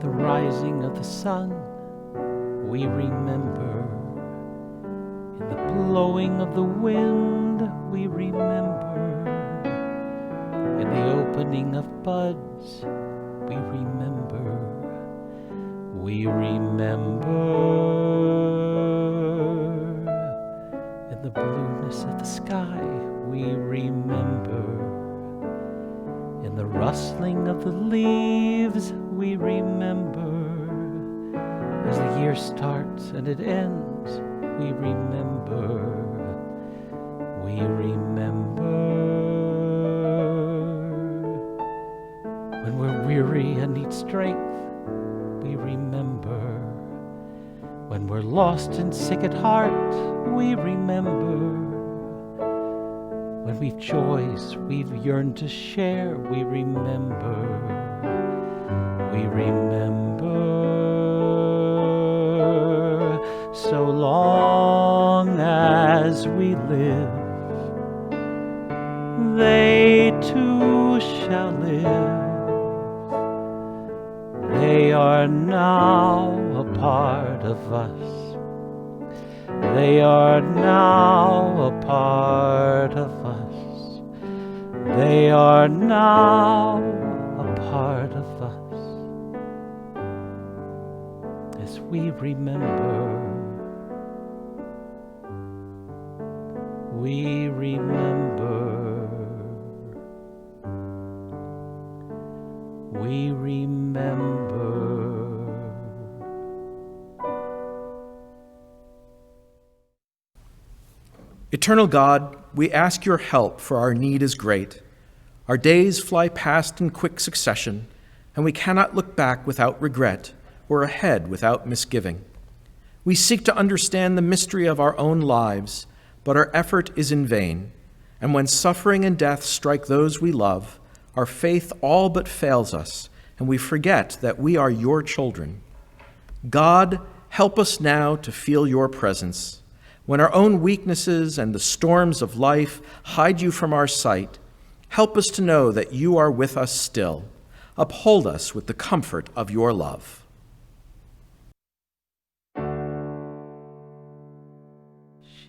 the rising of the sun, we remember. In the blowing of the wind, we remember. In the opening of buds, we remember. We remember. In the blueness of the sky, we remember. In the rustling of the leaves, we remember. As the year starts and it ends, we remember. We remember. When we're weary and need strength, we remember. When we're lost and sick at heart, we remember. When we've joys we've yearned to share, we remember. We remember. So long as we live, they too shall live. They are now a part of us. They are now a part of us. They are now a part of us. As we remember, we remember. We remember. Eternal God, we ask your help, for our need is great. Our days fly past in quick succession, and we cannot look back without regret or ahead without misgiving. We seek to understand the mystery of our own lives, but our effort is in vain, and when suffering and death strike those we love, our faith all but fails us, and we forget that we are your children. God, help us now to feel your presence. When our own weaknesses and the storms of life hide you from our sight, help us to know that you are with us still. Uphold us with the comfort of your love.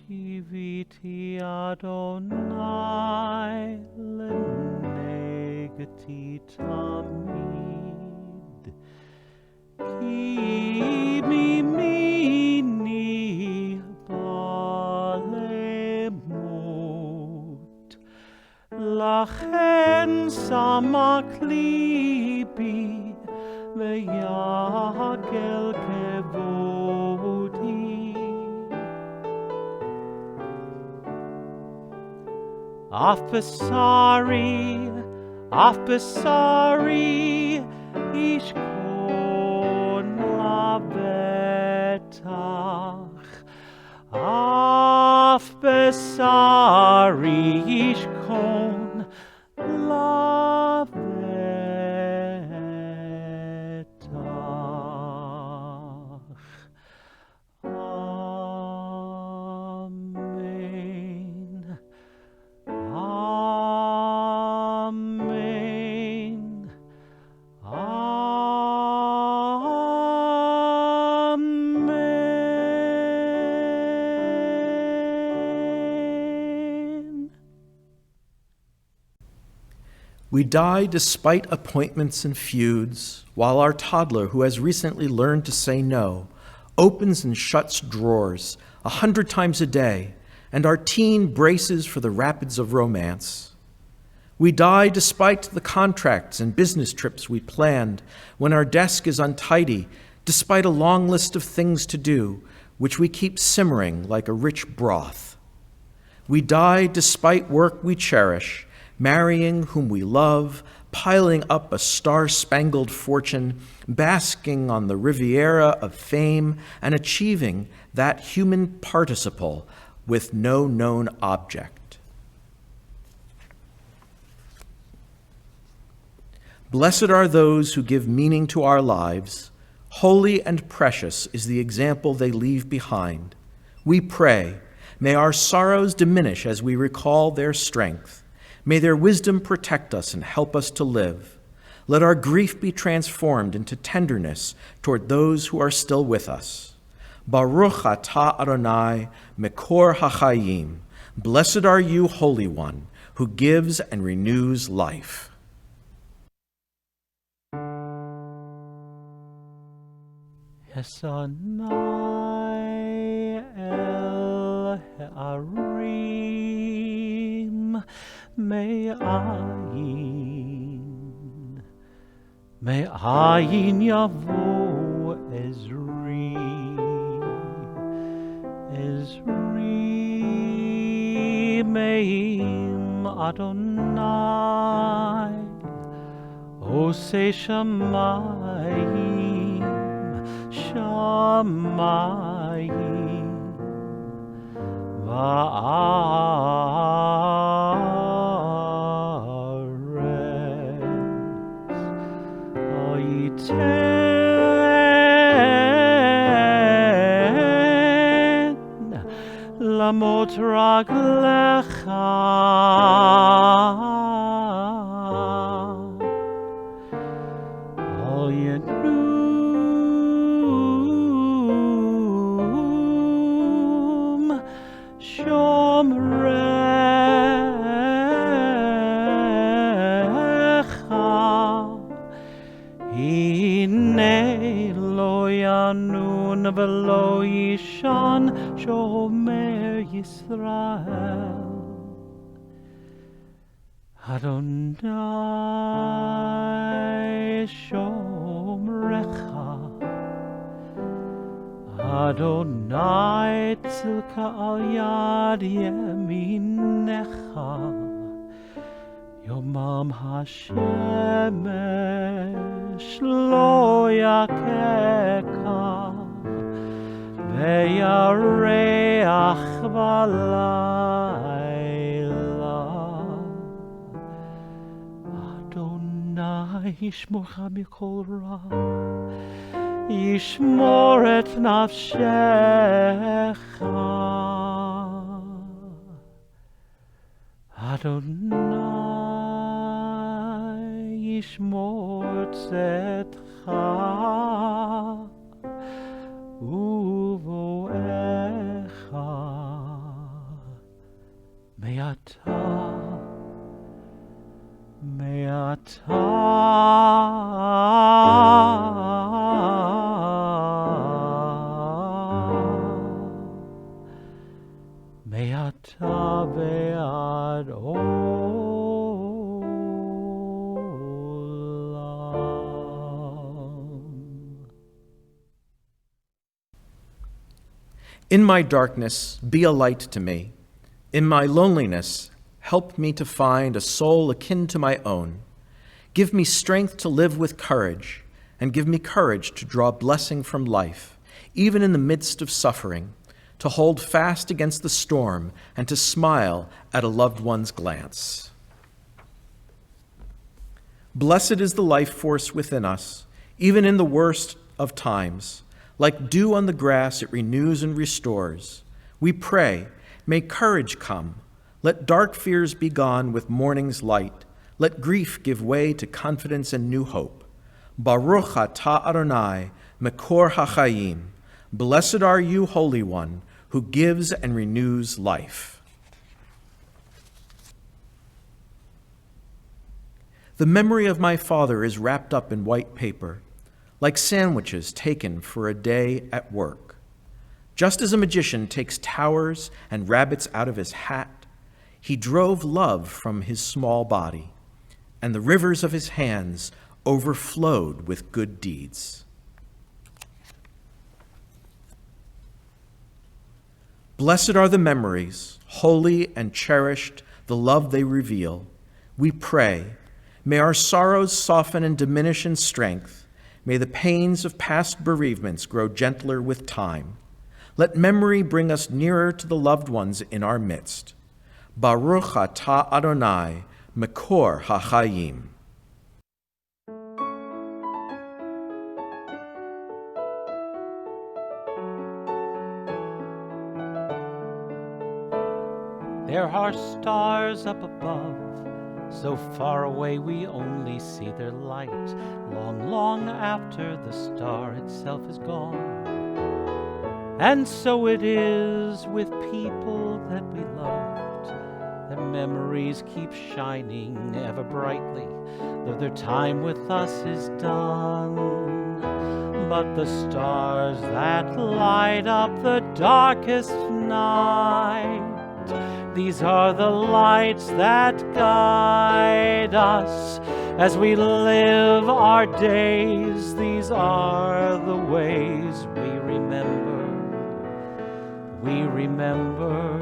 Shiviti Adonai lenegati tamid, ki mimini balemut, lachen samak libi veyakel kevodi. Af besari, ishkon labetach. Af besari, ishkon labetach. We die despite appointments and feuds, while our toddler, who has recently learned to say no, opens and shuts drawers 100 times a day, and our teen braces for the rapids of romance. We die despite the contracts and business trips we planned, when our desk is untidy, despite a long list of things to do, which we keep simmering like a rich broth. We die despite work we cherish, marrying whom we love, piling up a star-spangled fortune, basking on the Riviera of fame, and achieving that human participle with no known object. Blessed are those who give meaning to our lives. Holy and precious is the example they leave behind. We pray, may our sorrows diminish as we recall their strength. May their wisdom protect us and help us to live. Let our grief be transformed into tenderness toward those who are still with us. Baruch atah Adonai, Mekor HaChayim. Blessed are you, Holy One, who gives and renews life. Esanai el ha'arim me'ayin yavo Ezri me'im Adonai Osei shamayim shamayim va'aretz oyiten lamot raglecha al yenum shomrecha hine lo yanun velo yishan shomer Yisrael Adonai shomrecha Adonai tzilka al yad yeminecha Yomam hashemesh lo yakeka ve'yareach balayla Adonai yishmorcha mikol ra yishmor et nafshecha Adonai yishmor tzetcha uvoecha me'ata ve'ad olam. In my darkness, be a light to me. In my loneliness, help me to find a soul akin to my own. Give me strength to live with courage, and give me courage to draw blessing from life, even in the midst of suffering, to hold fast against the storm, and to smile at a loved one's glance. Blessed is the life force within us, even in the worst of times. Like dew on the grass, it renews and restores. We pray, may courage come. Let dark fears be gone with morning's light. Let grief give way to confidence and new hope. Baruch atah Adonai, Mekor HaChayim. Blessed are you, Holy One, who gives and renews life. The memory of my father is wrapped up in white paper, like sandwiches taken for a day at work. Just as a magician takes towers and rabbits out of his hat, he drove love from his small body, and the rivers of his hands overflowed with good deeds. Blessed are the memories, holy and cherished, the love they reveal. We pray, may our sorrows soften and diminish in strength. May the pains of past bereavements grow gentler with time. Let memory bring us nearer to the loved ones in our midst. Baruch atah Adonai, Mekor HaChayim. There are stars up above, So far away we only see their light, long, long after the star itself is gone. And so it is with people that we loved. Their memories keep shining ever brightly, though their time with us is done. But the stars that light up the darkest night, these are the lights that guide us as we live our days. These are the ways we remember. We remember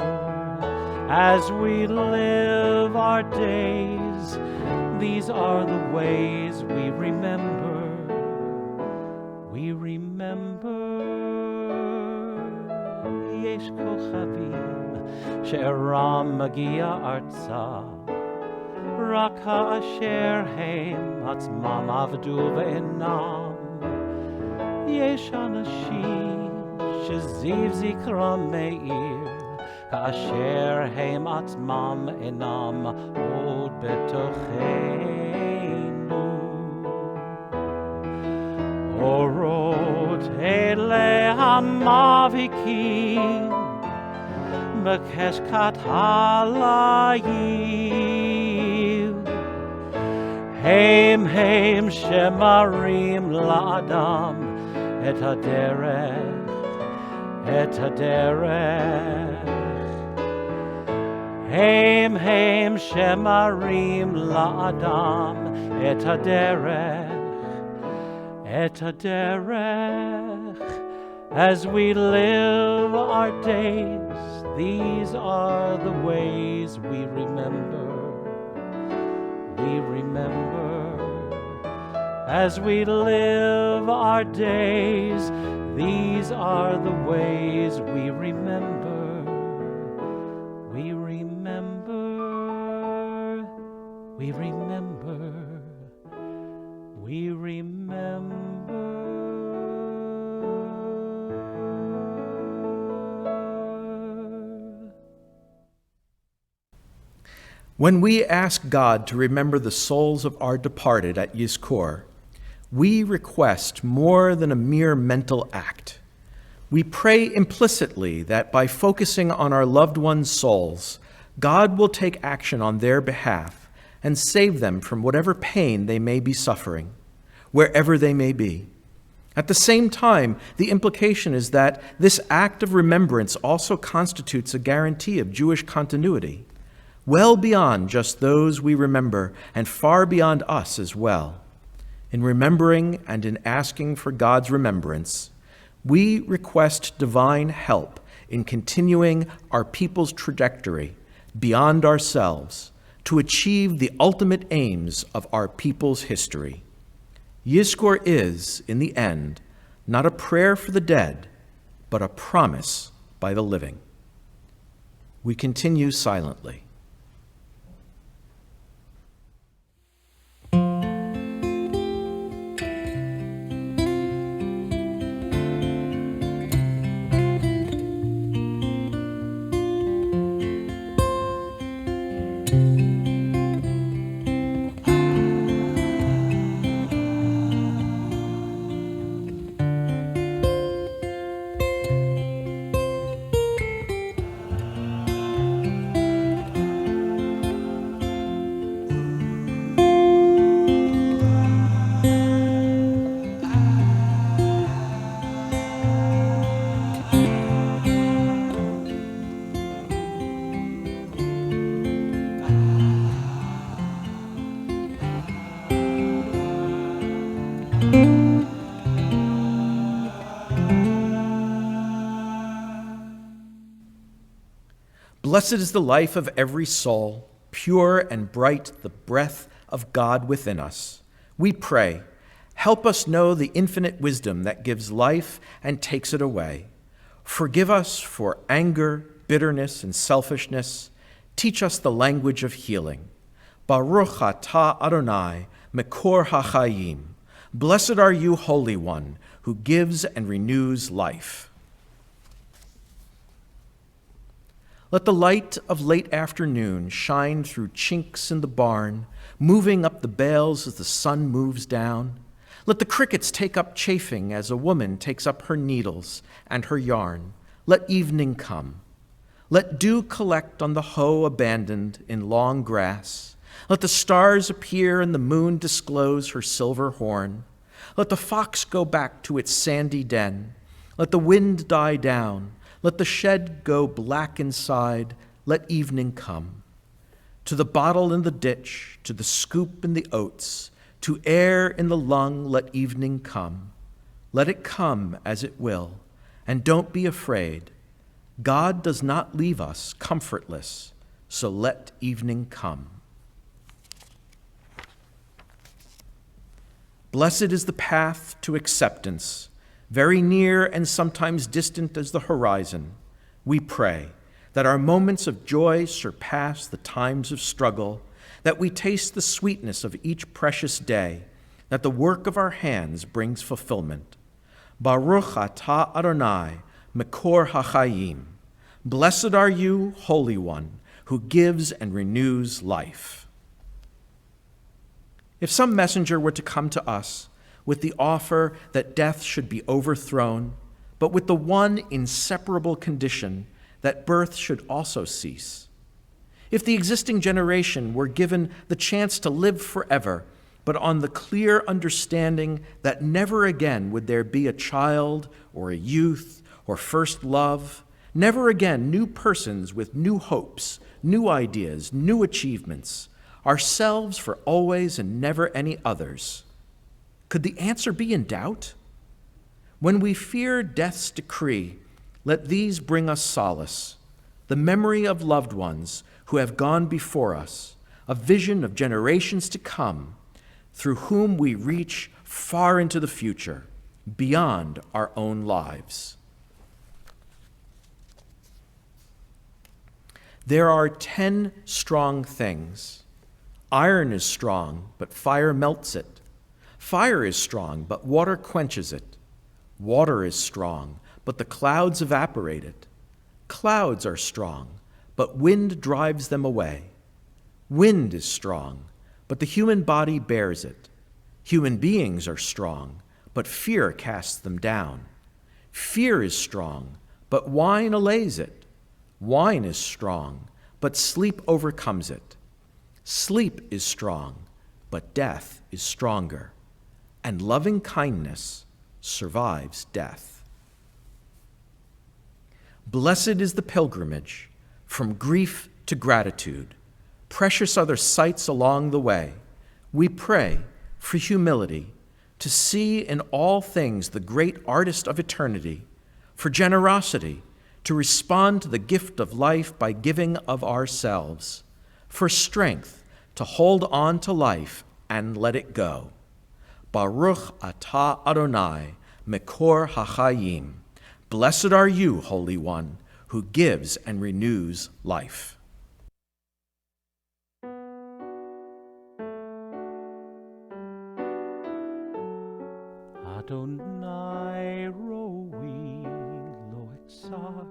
as we live our days. These are the ways we remember. We remember. Yesh kochavim she'eram magia arza, rak ha'asher hem atzmam avdu ve'enam. Yesh anashim sheziv zikram me'ir, כאשר הם עצמם אינם עוד בתוכנו. אורות אלה המבהיקים בחשכת הליל, הם שמראים לאדם את הדרך, את הדרך. הם שמראים לאדם את הדרך, את הדרך. As we live our days, these are the ways we remember. We remember. As we live our days, these are the ways we remember. We remember. We remember. We remember. When we ask God to remember the souls of our departed at Yizkor, we request more than a mere mental act. We pray implicitly that by focusing on our loved ones' souls, God will take action on their behalf and save them from whatever pain they may be suffering, wherever they may be. At the same time, the implication is that this act of remembrance also constitutes a guarantee of Jewish continuity, well beyond just those we remember and far beyond us as well. In remembering and in asking for God's remembrance, we request divine help in continuing our people's trajectory beyond ourselves to achieve the ultimate aims of our people's history. Yizkor is, in the end, not a prayer for the dead, but a promise by the living. We continue silently. Blessed is the life of every soul, pure and bright the breath of God within us. We pray, help us know the infinite wisdom that gives life and takes it away. Forgive us for anger, bitterness, and selfishness. Teach us the language of healing. Baruch atah Adonai, Mekor HaChayim. Blessed are you, Holy One, who gives and renews life. Let the light of late afternoon shine through chinks in the barn, moving up the bales as the sun moves down. Let the crickets take up chafing as a woman takes up her needles and her yarn. Let evening come. Let dew collect on the hoe abandoned in long grass. Let the stars appear and the moon disclose her silver horn. Let the fox go back to its sandy den. Let the wind die down. Let the shed go black inside. Let evening come. To the bottle in the ditch, to the scoop in the oats, to air in the lung, let evening come. Let it come as it will, and don't be afraid. God does not leave us comfortless, so let evening come. Blessed is the path to acceptance, very near and sometimes distant as the horizon. We pray that our moments of joy surpass the times of struggle, that we taste the sweetness of each precious day, that the work of our hands brings fulfillment. Baruch atah Adonai, Mekor HaChayim. Blessed are you, Holy One, who gives and renews life. If some messenger were to come to us with the offer that death should be overthrown, but with the one inseparable condition that birth should also cease, if the existing generation were given the chance to live forever, but on the clear understanding that never again would there be a child or a youth or first love, never again new persons with new hopes, new ideas, new achievements, ourselves for always and never any others, could the answer be in doubt? When we fear death's decree, let these bring us solace, the memory of loved ones who have gone before us, a vision of generations to come, through whom we reach far into the future, beyond our own lives. There are 10 strong things. Iron is strong, but fire melts it. Fire is strong, but water quenches it. Water is strong, but the clouds evaporate it. Clouds are strong, but wind drives them away. Wind is strong, but the human body bears it. Human beings are strong, but fear casts them down. Fear is strong, but wine allays it. Wine is strong, but sleep overcomes it. Sleep is strong, but death is stronger. And loving kindness survives death. Blessed is the pilgrimage from grief to gratitude. Precious are the sights along the way. We pray for humility, to see in all things the great artist of eternity, for generosity, to respond to the gift of life by giving of ourselves, for strength, to hold on to life and let it go. Baruch atah Adonai, Mekor HaChayim. Blessed are you, Holy One, who gives and renews life. Adonai roi lo etzar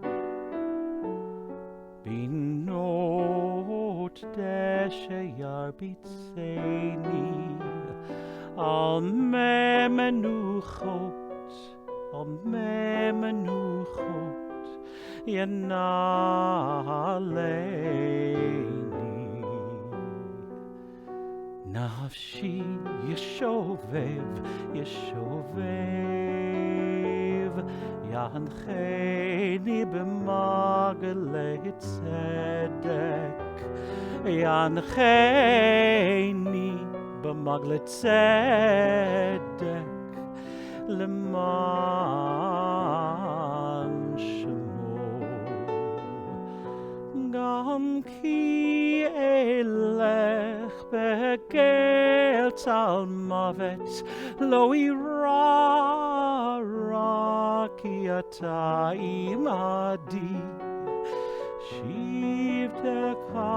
binot deshe yarbitzeni al memenuchot yanaleni nafshi yeshovev yancheni b'magle tzedek yancheni b'magle tzedek leman shemo gam ki elech bekel tzal mavet lo ira ki ata imadi shivtecha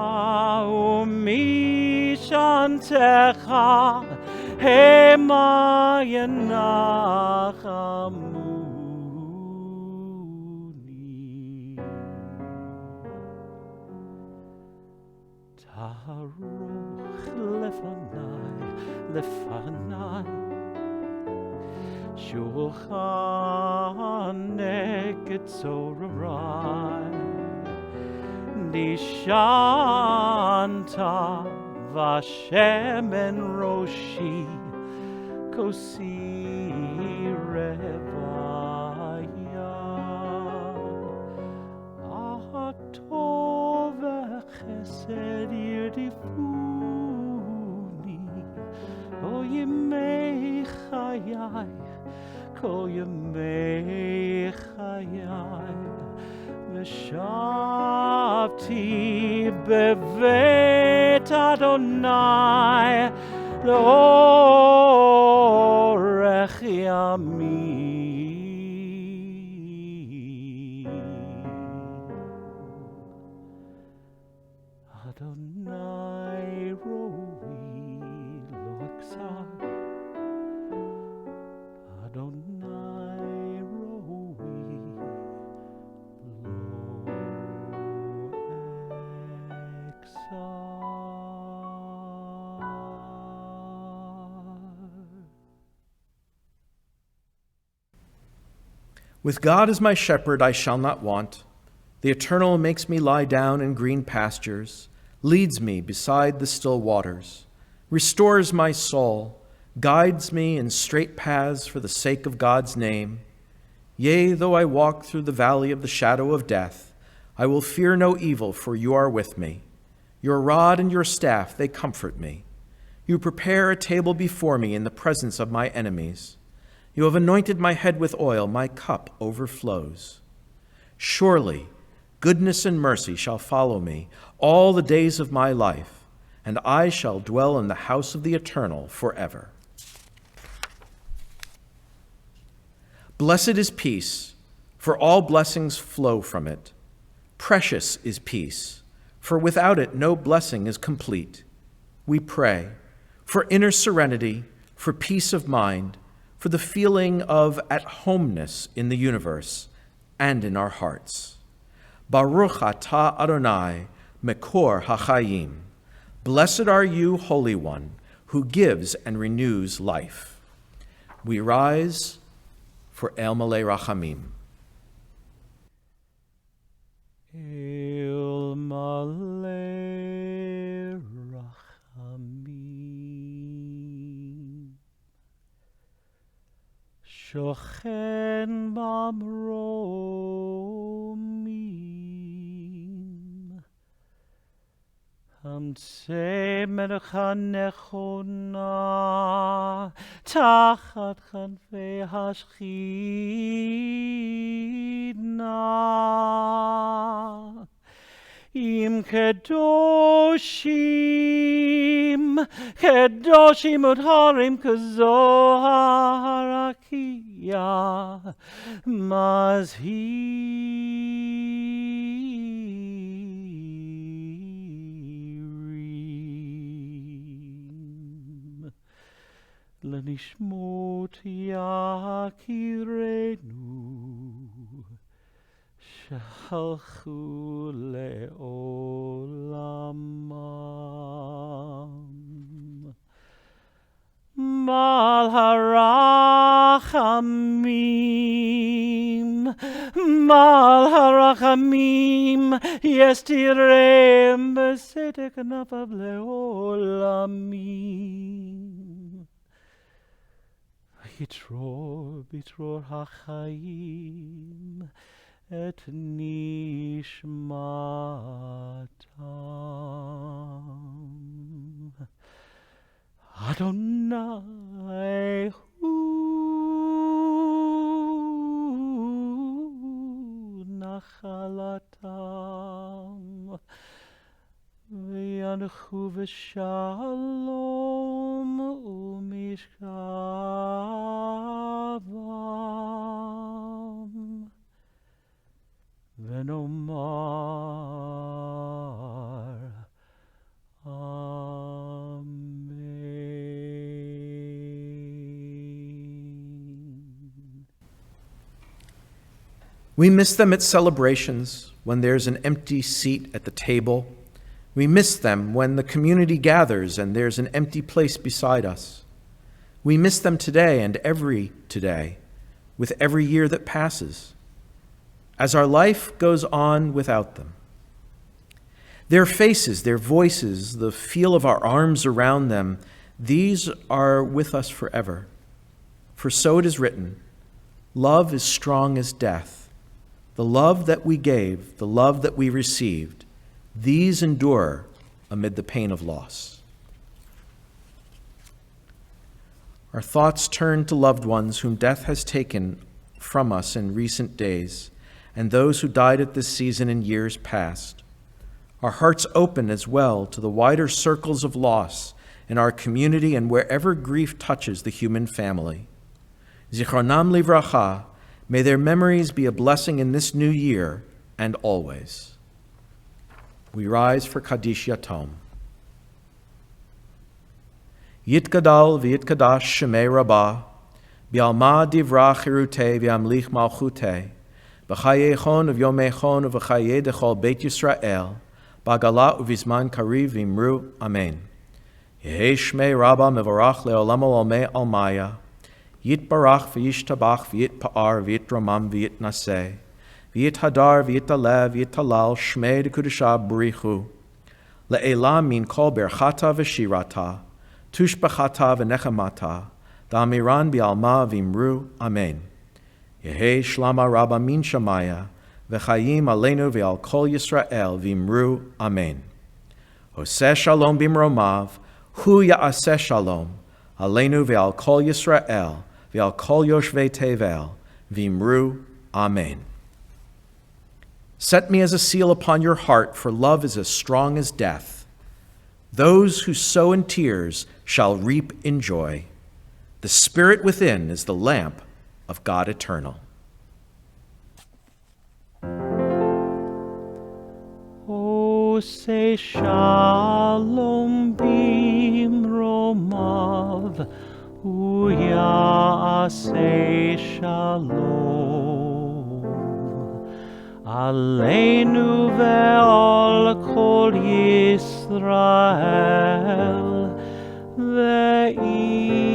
umishantecha hema yanachamuni. Baruch lefanai Shulchan Ketzorai Dishanta Vashem Roshi Kosi Revaya Tovah Chesed Yirdifuni O Yemei Chayai Kol Yemei Chayai V'shavti bevet Adonai L'orech yamim Adonai roi lo aksar Adonai roi With God as my shepherd, I shall not want. The Eternal makes me lie down in green pastures, leads me beside the still waters, restores my soul, guides me in straight paths for the sake of God's name. Yea, though I walk through the valley of the shadow of death, I will fear no evil, for you are with me. Your rod and your staff, they comfort me. You prepare a table before me in the presence of my enemies. You have anointed my head with oil, my cup overflows. Surely goodness and mercy shall follow me all the days of my life, and I shall dwell in the house of the Eternal forever. Blessed is peace, for all blessings flow from it. Precious is peace, for without it no blessing is complete. We pray for inner serenity, for peace of mind, for the feeling of at-homeness in the universe and in our hearts. Baruch atah Adonai, Mekor HaChayim. Blessed are you, Holy One, who gives and renews life. We rise for El Malei Rachamim. El Malei Rachamim. Shochen Bamromim. Hamtzei Melcha Nechona Tachat Chanfei Hashchina Im Kedoshim Kedoshim Udharim Kazohar Rakia Mazhirim Lenishmot Yakirenu Shalchu le'olamam Mal harachamim Yestirem B'sedek nafav le'olamim Bitror hachayim Et nishmatam Adonai hu nachalatam V'yanchu v'shalom u'mishkavam Venomar Amen. We miss them at celebrations when there's an empty seat at the table, We miss them when the community gathers and there's an empty place beside us. We miss them today and every today, with every year that passes, as our life goes on without them. Their faces, their voices, the feel of our arms around them, these are with us forever. For so it is written, love is strong as death. The love that we gave, the love that we received, these endure amid the pain of loss. Our thoughts turn to loved ones whom death has taken from us in recent days, and those who died at this season in years past. Our hearts open as well to the wider circles of loss in our community and wherever grief touches the human family. Zichronam livracha, may their memories be a blessing in this new year and always. We rise for Kaddish Yatom. Yitgadal v'yitkadash shemei Rabbah, bi'alma divra chirutei v'amlich malchutei, b'chayechon v'yomechon v'chaye dechol Beit Yisrael, b'agala uvizman kariv v'imru, Amen. Yehei shmei Rabbah mevorach le'olam olmei almaya, yitbarach v'yishtabach v'yitpa'ar v'yitramam v'yitnaseh, v'yithadar v'yitalev v'yitalal shmei dekudusha b'richu, le'elam min kol berchata v'shirata, tushbachata v'nechamata, da'amiran bi'alma v'imru, Amen. Yehei shlama Rabbah min shamaya, v'chayim aleinu v'al kol Yisrael v'imru, Amen. Oseh shalom b'mromav, hu ya'aseh shalom, aleinu v'al kol Yisrael, v'al kol yoshvei tevel, v'imru, Amen. Set me as a seal upon your heart, for love is as strong as death. Those who sow in tears shall reap in joy. The Spirit within is the lamp of God eternal. Oh, say shalom bimromav, uya say shalom. Aleinu ve'ol kol Yisrael ve'i